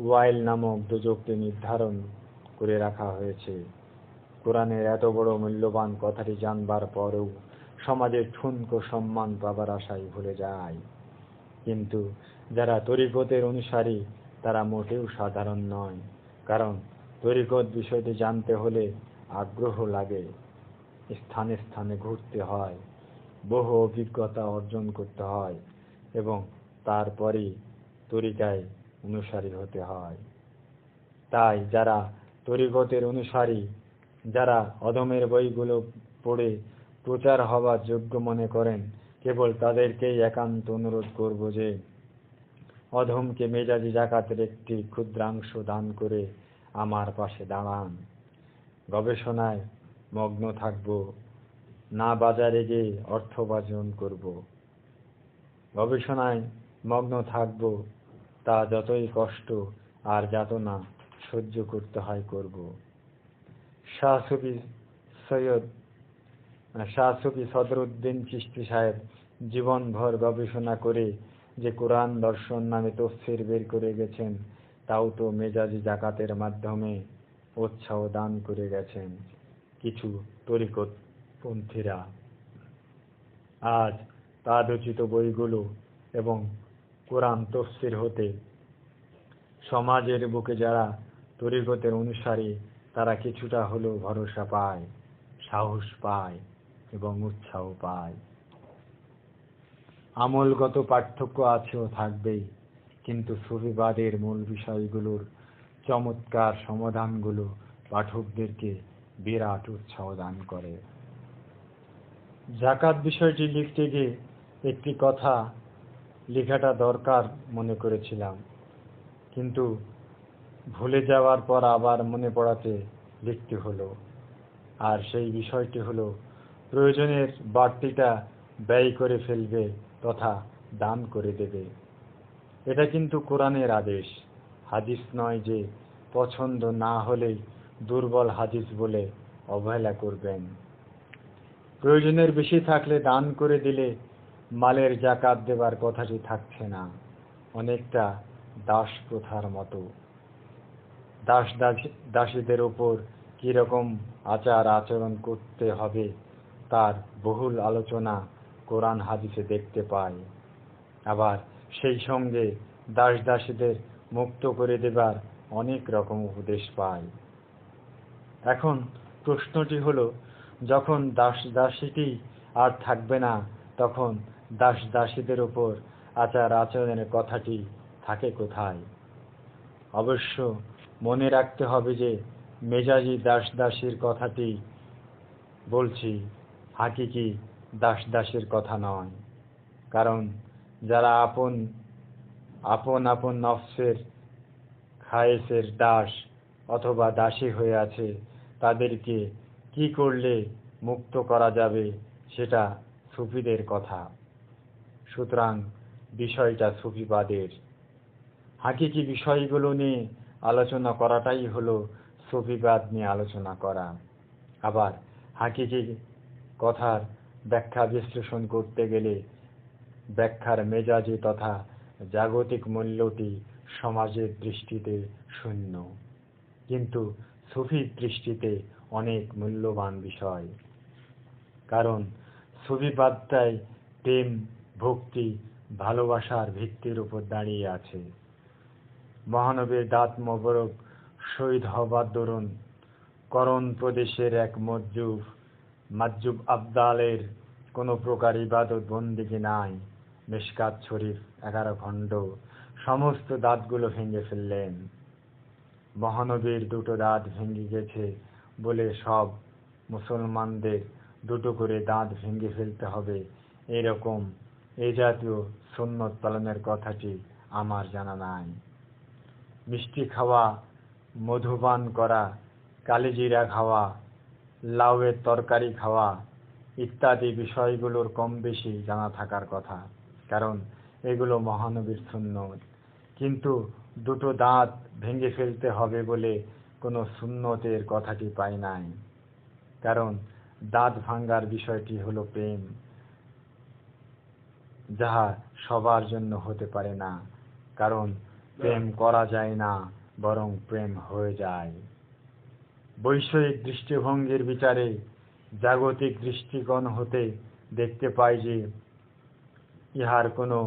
ওয়াইল নামক দোজখকে নির্ধারণ করে রাখা হয়েছে। কোরআনের এত বড় মূল্যবান কথাটি জানবার পরেও সমাজের ঠুনকো সম্মান পাবার আশায় ভুলে যায়। কিন্তু যারা তরিকতের অনুসারী তারা মোটেও সাধারণ নয়, কারণ তরিকত বিষয়টি জানতে হলে আগ্রহ লাগে, স্থানে স্থানে ঘুরতে হয়, বহু অভিজ্ঞতা অর্জন করতে হয় এবং তারপরই তরিকায় অনুসারী হতে হয়। তাই যারা তরিকতের অনুসারী, যারা অধমের বইগুলো পড়ে প্রচার হবার যোগ্য মনে করেন, কেবল তাদেরকেই একান্ত অনুরোধ করব যে অধমকে মেজাজি জাকাতের একটি ক্ষুদ্রাংশ দান করে আমার পাশে দাঁড়ান। গবেষণায় মগ্ন থাকব, না বাজারে গিয়ে অর্থোপার্জন করব। গবেষণায় মগ্ন থাকব, তা যতই কষ্ট আর যাতনা সহ্য করতে হয় করব। শাহ সুফি সদরুদ্দিন চিশতি সাহেব জীবনভর গবেষণা করে যে কোরআন দর্শন নামে তফসির বের করে গেছেন, তাও তো মেজাজি জাকাতের মাধ্যমে উৎসাহ দান করে গেছেন কিছু তরিকতপন্থীরা। আজ তাদুচিত বইগুলো এবং কোরআন তফসির হতে সমাজের বুকে যারা তরিকতের অনুসারী তারা কিছুটা হলেও ভরসা পায়, সাহস পায় এবং উৎসাহ পায়। আমলগত পার্থক্য আছে ও থাকবেই, কিন্তু সুফিবাদের মূল বিষয়গুলোর চমৎকার সমাধানগুলো পাঠকদেরকে বিরাট উৎসাহ দান করে। জাকাত বিষয়টি লিখতে গিয়ে একটি কথা লেখাটা দরকার মনে করেছিলাম, কিন্তু ভুলে যাওয়ার পর আবার মনে পড়াতে লিখতে হলো। আর সেই বিষয়টি হলো, প্রয়োজনের বাড়তিটা ব্যয় করে ফেলবে তথা দান করে দেবে। এটা কিন্তু কোরআনের আদেশ, হাদিস নয় যে পছন্দ না হলেই দুর্বল হাদিস বলে অবহেলা করবেন। প্রয়োজনের বেশি থাকলে দান করে দিলে মালের জাকাত দেবার কথাটি থাকছে না, অনেকটা দাস প্রথার মতো। দাসীদের উপর কিরকম আচার আচরণ করতে হবে তার বহুল আলোচনা কোরআন হাদিসে দেখতে পাই। আবার সেই সঙ্গে দাসীদের মুক্ত করে দেবার অনেক রকম উপদেশ পাই। এখন প্রশ্নটি হলো, যখন দাসীটি আর থাকবে না, তখন দাসীদের উপর আচার আচরণের কথাটি থাকে কোথায়? অবশ্য মনে রাখতে হবে যে মেজাজি দাসীর কথাটি বলছি, হাকিকি দাসীর কথা নয়। কারণ যারা আপন আপন নফসের খায়েসের দাস অথবা দাসী হয়ে আছে, তাদেরকে কি করলে মুক্ত করা যাবে সেটা সুফিদের কথা। সুতরাং বিষয়টা সুফিবাদের। হাকিকি বিষয়গুলো নিয়ে আলোচনা করাটাই হলো সুফিবাদ নিয়ে আলোচনা করা। আবার হাকিকি কথার ব্যাখ্যা বিশ্লেষণ করতে গেলে ব্যাখ্যার মেজাজি তথা জাগতিক মূল্যটি সমাজের দৃষ্টিতে শূন্য, কিন্তু সুফির দৃষ্টিতে অনেক মূল্যবান বিষয়। কারণ সুফিবাদটাই প্রেম, ভক্তি, ভালোবাসার ভিত্তির উপর দাঁড়িয়ে আছে। মহানবীর দাঁত মোবারক শহীদ হবার দরুন করণ প্রদেশের এক মাজুব আবদালের কোনো প্রকার ইবাদত বন্দেগী নাই। মিশকাত শরীফ 11 খণ্ড সমস্ত দাঁতগুলো ভেঙে ফেললেন। মহানবীর দুটো দাঁত ভেঙে গেছে বলে সব মুসলমানদের দুটো করে দাঁত ভেঙে ফেলতে হবে, এরকম এই জাতীয় সুন্নত পালনের কথাটি আমার জানা নাই। মিষ্টি খাওয়া, মধুপান করা, কালিজিরা খাওয়া, লাউয়ের তরকারি খাওয়া ইত্যাদি বিষয়গুলোর কম বেশি জানা থাকার কথা, কারণ এগুলো মহানবীর সুন্নত। কিন্তু দুটো দাঁত ভেঙে ফেলতে হবে বলে কোনো সুন্নতের কথাটি পাই নাই। কারণ দাঁত ভাঙার বিষয়টি হলো প্রেম, যাহা সবার জন্য হতে পারে না। কারণ প্রেম করা যায় না, বরং প্রেম হয়ে যায়। বৈষয়িক দৃষ্টিভঙ্গির বিচারে জাগতিক দৃষ্টিকোণ হতে দেখতে পাই যে ইহার কোনো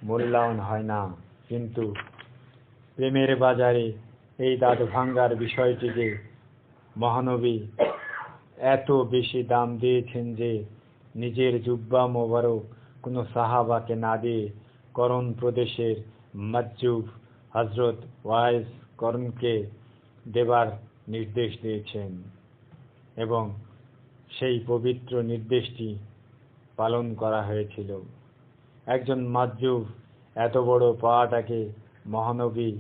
মূল্যায়ন হয় না, কিন্তু প্রেমের বাজারে এই দাঁত ভাঙ্গার বিষয়টিকে মহানবী এত বেশি দাম দিয়েছেন যে নিজের জুব্বা মোবারক কোনো সাহাবাকে না দিয়ে করণ প্রদেশের মজ্জুব হযরত ওয়াইস করণকে দেবার নির্দেশ দিয়েছেন এবং সেই পবিত্র নির্দেশটি পালন করা হয়েছিল। একজন মজ্জুব এত বড় পাওয়াটাকে মহানবী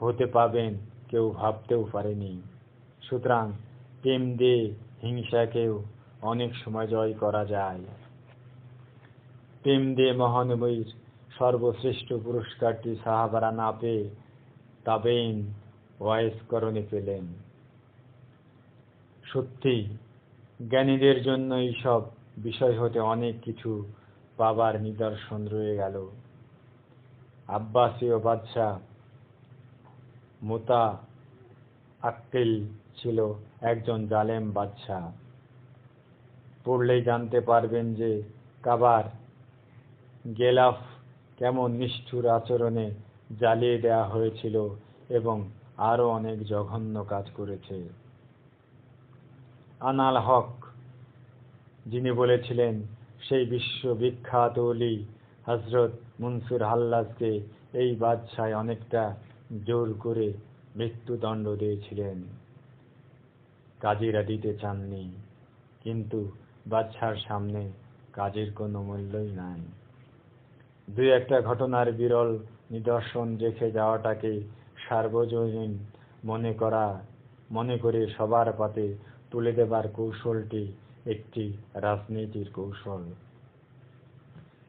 হতে পাবেন কেউ ভাবতেও পারেনি। সুতরাং প্রেম দিয়ে হিংসাকেও অনেক সময় জয় করা যায়। প্রেম দিয়ে মহানবীর সর্বশ্রেষ্ঠ পুরস্কারটি সাহাবারা না পেয়ে তাবেইন ওয়াইস করণে পেলেন। সত্যি জ্ঞানীদের জন্য এইসব বিষয় হতে অনেক কিছু পাবার নিদর্শন রয়ে গেল। আব্বাসীয় বাদশাহ মুতা আক্কিল ছিল একজন জালেম বাদশাহ। পড়লেই জানতে পারবেন যে কাবার গেলাফ কেমন নিষ্ঠুর আচরণে জ্বালিয়ে দেওয়া হয়েছিল এবং আরো অনেক জঘন্য কাজ করেছে। আনাল হক যিনি বলেছিলেন সেই বিশ্ববিখ্যাত ওলি হযরত মনসুর হাল্লাজকে এই বাদশাহ অনেকটা জোর করে মৃত্যুদণ্ড দিয়েছিলেন। কাজীরা দিতে চাননি, কিন্তু বাদশার সামনে কাজের কোনো মূল্যই নাই। দুই একটা ঘটনার বিরল নিদর্শন রেখে যাওয়াটাকে সার্বজনীন মনে করে সবার পাতে তুলে দেবার কৌশলটি একটি রাজনীতির কৌশল।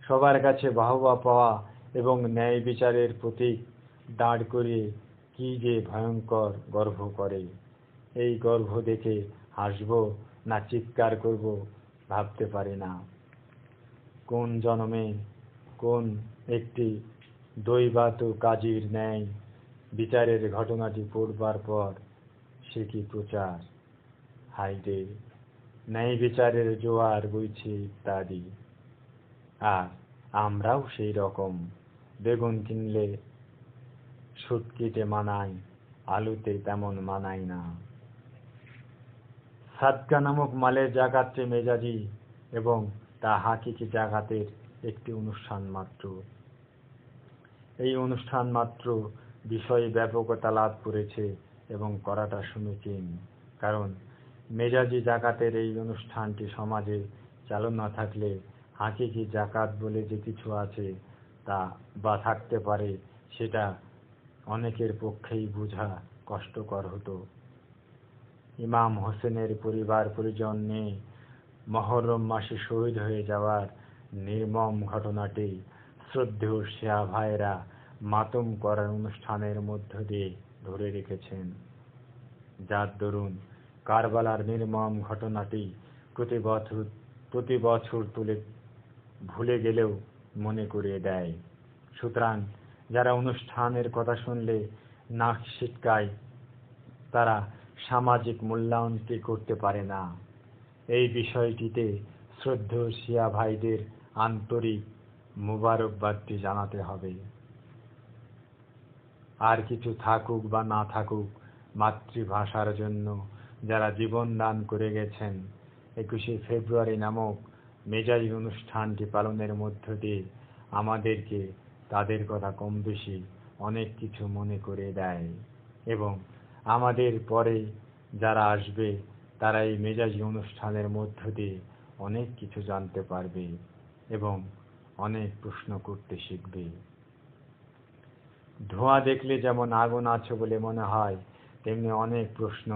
সবার কাছে বাহবা পাওয়া এবং ন্যায় বিচারের প্রতীক দাঁড় করিয়ে কি যে ভয়ঙ্কর গর্ব করে। এই গর্ব দেখে হাসব না চিৎকার করব ভাবতে পারি না। কোন জন্মে কোন একটি দৈবাত কাজীর ন্যায় বিচারের ঘটনাটি পড়বার পর সে কি প্রচার, হায়রে ন্যায় বিচারের জোয়ার বইছে ইত্যাদি। আর আমরাও সেই রকম। বেগুন কিনলে শুটকিতে মানায়, আলুতে তেমন মানায় না। সাদকা নামক মালের জাকাতটি মেজাজি এবং তা হাকিকি জাকাতের একটি অনুষ্ঠান মাত্র। এই অনুষ্ঠান মাত্র বিষয়ে ব্যাপকতা লাভ করেছে এবং করাটা সমীচীন, কারণ মেজাজি জাকাতের এই অনুষ্ঠানটি সমাজে চালু না থাকলে হাকিকি জাকাত বলে যে কিছু আছে তা বা থাকতে পারে সেটা অনেকের পক্ষেই বোঝা কষ্টকর হতো। ইমাম হোসেনের পরিবার পরিজন নিয়ে মহরম মাসে শহীদ হয়ে যাওয়ার নির্মম ঘটনাটি শ্রদ্ধেয় শিয়া ভাইয়েরা মাতম করার অনুষ্ঠানের মধ্য দিয়ে ধরে রেখেছেন, যার দরুন কারবালার নির্মম ঘটনাটি প্রতি বছর ভুলে গেলেও মনে করিয়ে দেয়। সুতরাং যারা অনুষ্ঠানের কথা শুনলে নাক সিটকায় তারা সামাজিক মূল্যায়নটি করতে পারে না। এই বিষয়টিতে শ্রদ্ধেয় শিয়া ভাইদের আন্তরিক মুবারকবাদটি জানাতে হবে। আর কিছু থাকুক বা না থাকুক, মাতৃভাষার জন্য যারা জীবন দান করে গেছেন 21শে ফেব্রুয়ারি নামক মেজাজি অনুষ্ঠানটি পালনের মধ্য দিয়ে আমাদেরকে তাদের কথা কম বেশি অনেক কিছু মনে করে দেয় এবং আমাদের পরে যারা আসবে তারা এই মেজাজি অনুষ্ঠানের মধ্য দিয়ে অনেক কিছু জানতে পারবে এবং অনেক প্রশ্ন করতে শিখবে। ধোঁয়া দেখলে যেমন আগুন আছে বলে মনে হয়, তেমনি অনেক প্রশ্ন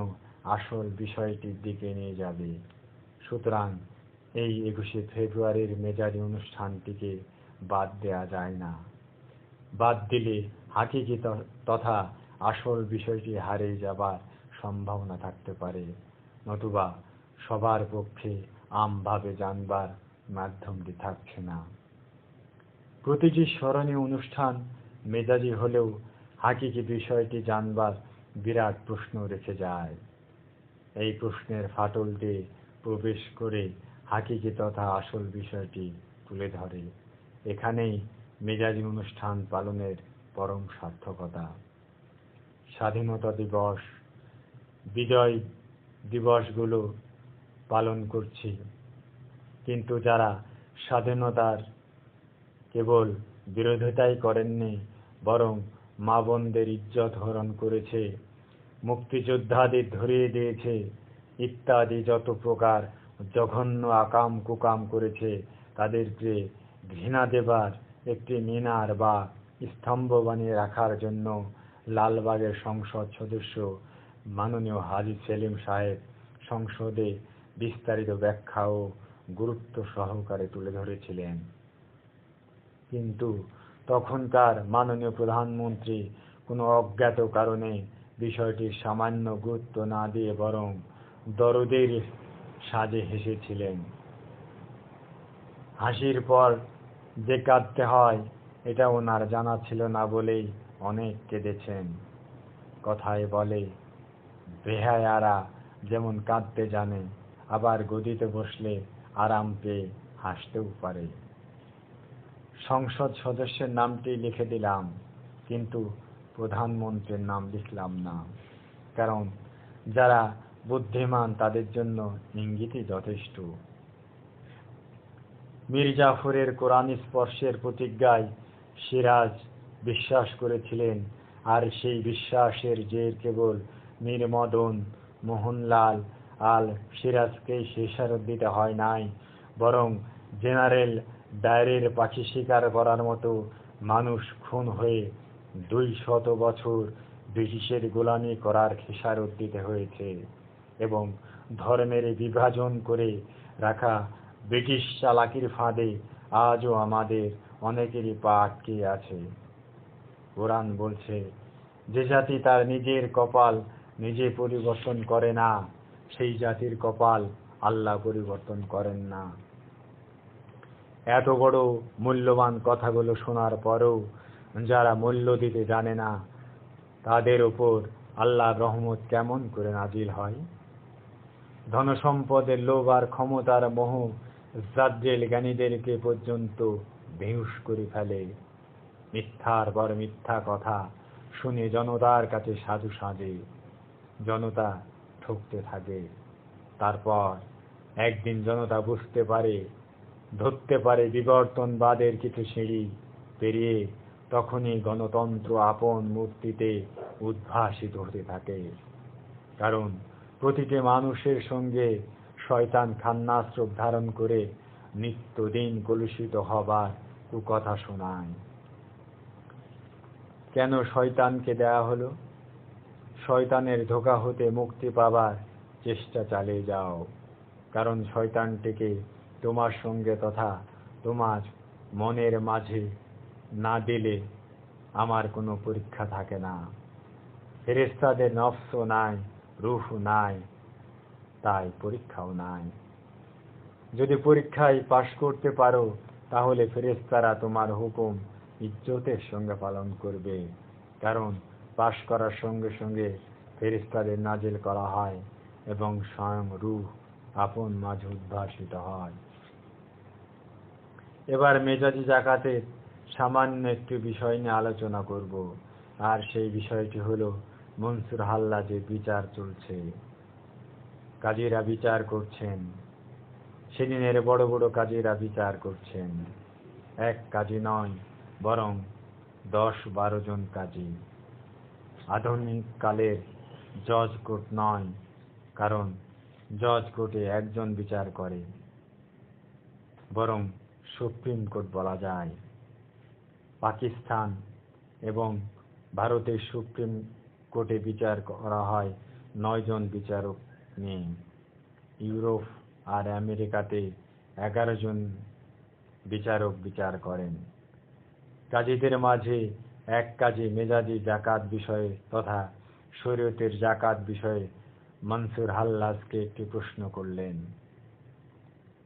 আসল বিষয়টির দিকে নিয়ে যাবে। সুতরাং এই 21শে ফেব্রুয়ারির মেজাজি অনুষ্ঠানটিকে বাদ দেয়া যায় না। বাদ দিলে হাকিকি তথা আসল বিষয়টি হারিয়ে যাবার সম্ভাবনা থাকতে পারে, নতুবা সবার পক্ষে আমভাবে জানবার মাধ্যমটি থাকছে না। প্রতিটি স্মরণীয় অনুষ্ঠান মেজাজি হলেও হাকিকি বিষয়টি জানবার বিরাট প্রশ্ন রেখে যায়। এই প্রশ্নের ফাটল দিয়ে প্রবেশ করে হাকিকি তথা আসল বিষয়টি তুলে ধরে। এখানেই মেজাজি অনুষ্ঠান পালনের পরম সার্থকতা। স্বাধীনতা দিবস, বিজয় দিবসগুলো পালন করছি, কিন্তু যারা স্বাধীনতার কেবল বিরোধিতাই করেননি, বরং মা বোনদের ইজ্জত হরণ করেছে, মুক্তিযোদ্ধাদের ধরিয়ে দিয়েছে, ইত্যাদি যত প্রকার জঘন্য আকাম কুকাম করেছে, তাদেরকে ঘৃণা দেবার একটি মিনার বা স্তম্ভ বানিয়ে রাখার জন্য লালবাগের সংসদ সদস্য মাননীয় হাজী সেলিম সাহেব সংসদে বিস্তারিত ব্যাখ্যা ও গুরুত্ব সহকারে তুলে ধরেছিলেন। কিন্তু তখনকার মাননীয় প্রধানমন্ত্রী কোনো অজ্ঞাত কারণে বিষয়টির সামান্য গুরুত্ব না দিয়ে বরং দরদের সাজে হেসেছিলেন। হাসির পর যে কাঁদতে হয় এটা ওনার জানা ছিল না বলেই অনেক কেঁদেছেন। কথায় বলে, বেহায়ারা যেমন কাঁদতে জানে, আবার গদিতে বসলে আরাম পেয়ে হাসতেও পারে। সংসদ সদস্যের নামটি লিখে দিলাম, কিন্তু প্রধানমন্ত্রীর নাম লিখলাম না, কারণ যারা বুদ্ধিমান তাদের জন্য ইঙ্গিতই যথেষ্ট। মীর জাফরের কোরআন স্পর্শের প্রতিজ্ঞায় সিরাজ বিশ্বাস করেছিলেন, আর সেই বিশ্বাসের জের কেবল মীর মদন মোহনলাল আল সিরাজকেই শেষারত দিতে হয় নাই, বরং জেনারেল ডায়ারের পাখি শিকার করার মতো মানুষ খুন হয়ে 200 বছর ব্রিটিশের গোলামি করার খেসারত দিতে হয়েছে, এবং ধর্মের বিভাজন করে রাখা ব্রিটিশ চালাকির ফাঁদে আজও আমাদের অনেকেরই পা আটকে আছে। কোরআন বলছে, যে জাতি তার নিজের কপাল নিজে পরিবর্তন করে না, সেই জাতির কপাল আল্লাহ পরিবর্তন করেন না। এত বড় মূল্যবান কথাগুলো শোনার পরেও যারা মূল্য দিতে জানে না, তাদের উপর আল্লাহর রহমত কেমন করে নাজিল হয়? ধনসম্পদের লোভ আর ক্ষমতার মোহ জাজ্জেল জ্ঞানীদেরকে পর্যন্ত বেহুশ করে ফেলে। মিথ্যার পর মিথ্যা কথা শুনে জনতার কাছে সাধু সাজে, জনতা ঠকতে থাকে। তারপর একদিন জনতা বুঝতে পারে, ধরতে পারে বিবর্তনবাদের কিছু সিঁড়ি পেরিয়ে, তখনই গণতন্ত্র আপন মূর্তিতে উদ্ভাসিত হতে থাকে। কারণ প্রতিটি মানুষের সঙ্গে শয়তান খান্নাস্রব ধারণ করে নিত্যদিন কলুষিত হবার কুকথা শোনায়। কেন শয়তানকে দেয়া হলো? শয়তানের ধোঁকা হতে মুক্তি পাবার চেষ্টা চালিয়ে যাও, কারণ শয়তানটিকে তোমার সঙ্গে তথা তোমার মনের মাঝে না দিলে আমার কোনো পরীক্ষা থাকে না। ফেরেশতাদের নফস নাই, রূহ নাই, তাই পরীক্ষাও নাই। যদি পরীক্ষায় পাশ করতে পারো, তাহলে ফেরেশতারা তোমার হুকুম ইজ্জতের সঙ্গে পালন করবে, কারণ পাশ করার সঙ্গে সঙ্গে ফেরেশতাদের নাজিল করা হয় এবং স্বয়ং রূহ আপন মাঝে উদ্ভাসিত হয়। এবার মেজাজি জাকাতের সামান্য একটি বিষয় নিয়ে আলোচনা করব, আর সেই বিষয়টি হলো মনসুর হাল্লাজের বিচার চলছে। কাজীরা বিচার করছেন, সেদিনের বড় বড় কাজীরা বিচার করছেন। এক কাজী নয়, বরং 10-12 জন কাজী। আধুনিক কালের জজ কোর্ট নয়, কারণ জজ কোর্টে একজন বিচার করে, বরং সুপ্রিম কোর্ট বলা যায়। পাকিস্তান এবং ভারতের সুপ্রিম কোর্টে বিচার করা হয় 9 জন বিচারক নিয়ে। ইউরোপ আর আমেরিকাতে 11 জন বিচারক বিচার করেন। কাজীদের মাঝে এক কাজী মেজাজি জাকাত বিষয়ে তথা শরীয়তের জাকাত বিষয়ে মনসুর হাল্লাজকে একটি প্রশ্ন করলেন।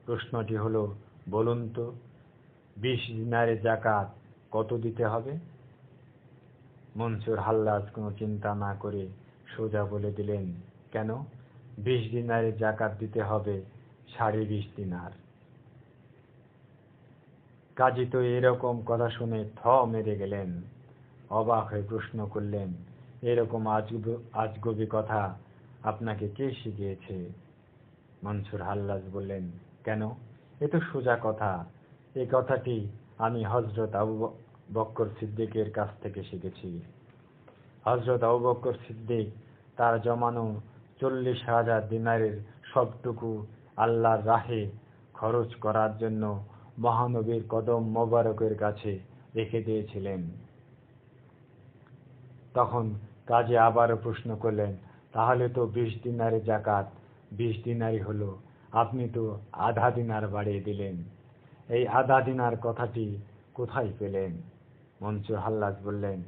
প্রশ্নটি হলো, বলুন তো 20 দিনারের জাকাত কত দিতে হবে? মনসুর হাল্লাজ কোনো চিন্তা না করে সোজা বলে দিলেন, কেন? 20 দিনারের জাকাত দিতে হবে 20.5 দিনার। কাজী তো এরকম কথা শুনে থ মেরে গেলেন। অবাক হয়ে প্রশ্ন করলেন, এরকম আজগুবি কথা আপনাকে কে শিখিয়েছে? মনসুর হাল্লাজ বললেন, কেন? এ তো সোজা কথা। এই কথাটি আমি হযরত আবু বকর সিদ্দিকের কাছ থেকে শিখেছি। হযরত আবু বকর সিদ্দিক তার জমানো 40,000 দিনারের সবটুকু আল্লাহর রাহে খরচ করার জন্য মহানবীর কদম মোবারকের কাছে রেখে দিয়েছিলেন। তখন কাজী আবারও প্রশ্ন করলেন, তাহলে তো 20 দিনারের জাকাত 20 দিনারই হলো, আপনি তো আধা দিনার বাড়িয়ে দিলেন। এই আধা দিনার কথাটি কোথায় পেলেন? মনসুর হাল্লাজ বললেন,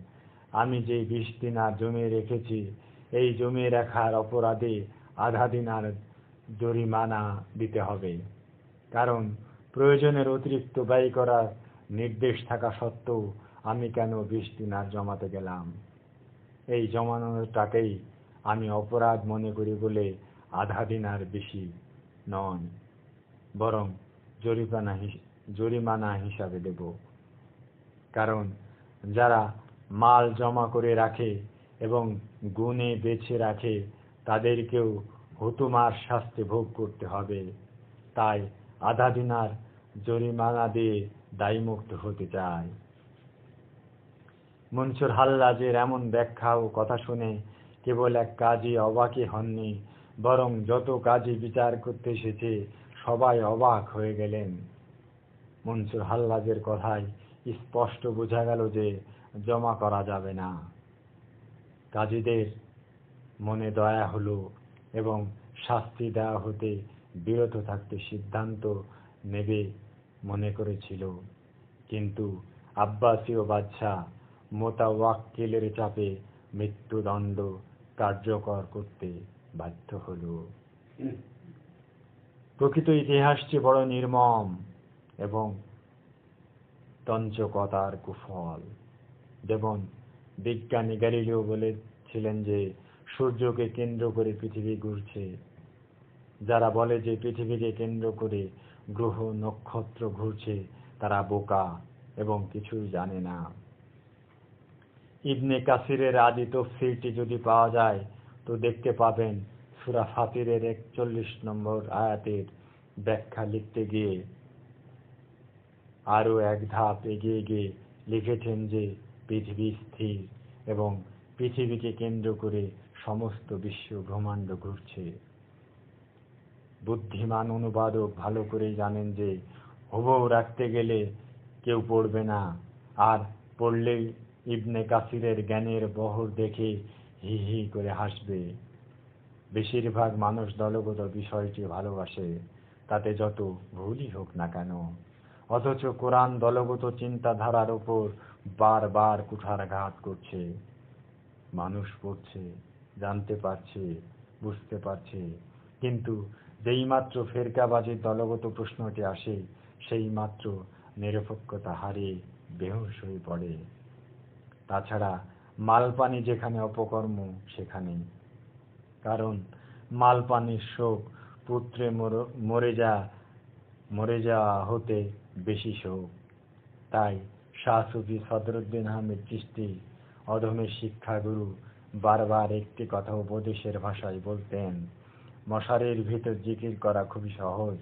আমি যে 20 দিনার জমিয়ে রেখেছি, এই জমিয়ে রাখার অপরাধে আধা দিনার জরিমানা দিতে হবে। কারণ প্রয়োজনের অতিরিক্ত ব্যয় করার নির্দেশ থাকা সত্ত্বেও আমি কেন 20 দিনার জমাতে গেলাম? এই জমানোটাকেই আমি অপরাধ মনে করি বলে আধা দিনার বেশি নয়, বরং জরিমানা হিসাবে দেব। কারণ যারা মাল জমা করে রাখে এবং গুণে বেছে রাখে, তাদেরকেও হুতুমার শাস্তি ভোগ করতে হবে। তাই আধা দিনার জরিমানা দিয়ে দায়মুক্ত হতে চাই। মনসুর হাল্লাজের এমন ব্যাখ্যা ও কথা শুনে কেবল এক কাজী অবাকই হননি, বরং যত কাজী বিচার করতে এসেছে সবাই অবাক হয়ে গেলেন। মনসুর হাল্লাজের কথায় স্পষ্ট বোঝা গেল যে জমা করা যাবে না। কাজীদের মনে দয়া হলো এবং শাস্তি দেওয়া হতে বিরত থাকতে সিদ্ধান্ত নেবে মনে করেছিল। কিন্তু আব্বাসীয় বাদশাহ মোতাওয়াক্কিলের চাপে মৃত্যুদণ্ড কার্যকর করতে বাধ্য হলো। প্রকৃত ইতিহাসটি বড় নির্মম এবং তঞ্চকতার কুফল। যেমন বিজ্ঞানী গ্যালিলিও বলেছিলেন যে সূর্যকে কেন্দ্র করে পৃথিবী ঘুরছে। যারা বলে যে পৃথিবীকে কেন্দ্র করে গ্রহ নক্ষত্র ঘুরছে, তারা বোকা এবং কিছুই জানে না। ইবনে কাসিরের আদি তফসিরটি যদি পাওয়া যায় তো দেখতে পাবেন সূরা ফাতিরের 41 নম্বর আয়াতের ব্যাখ্যা লিখতে গিয়ে আরও এক ধাপ এগিয়ে গিয়ে লিখেছেন যে পৃথিবী স্থির এবং পৃথিবীকে কেন্দ্র করে সমস্ত বিশ্ব ব্রহ্মাণ্ড ঘুরছে। বুদ্ধিমান অনুবাদক ভালো করেই জানেন যে হুবহু রাখতে গেলে কেউ পড়বে না, আর পড়লেই ইবনে কাসিরের জ্ঞানের বহর দেখে হি হি করে হাসবে। বেশিরভাগ মানুষ দলগত বিষয়টি ভালোবাসে, তাতে যত ভুলই হোক না কেন। অথচ কোরআন দলগত চিন্তাধারার উপর বারবার কুঠারাঘাত করছে। মানুষ পড়ছে, জানতে পারছে, বুঝতে পারছে, কিন্তু যেইমাত্র ফেরকাবাজির দলগত প্রশ্নটি আসে, সেইমাত্র নিরপেক্ষতা হারিয়ে বেহুঁশ হয়ে পড়ে। তাছাড়া মালপানি যেখানে অপকর্ম সেখানে। কারণ মালপানির শোক পুত্রে মরে যাওয়া হতে বেশি শোক। তাই শাহ সুফি সদরুদ্দীন আহমেদ চিশতি, অধমের শিক্ষাগুরু, বারবার একটি কথা উপদেশের ভাষায় বলতেন, মশারির ভিতর জিকির করা খুবই সহজ,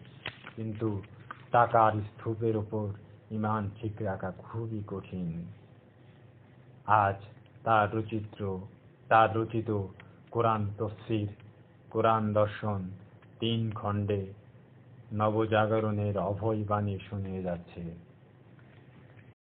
কিন্তু টাকার স্তূপের উপর ঈমান ঠিক রাখা খুবই কঠিন। আজ তার রচিত কোরআন তফসির, কোরআন দর্শন 3 খণ্ডে নবজাগরণের অভয় বাণী শুনিয়ে যাচ্ছে।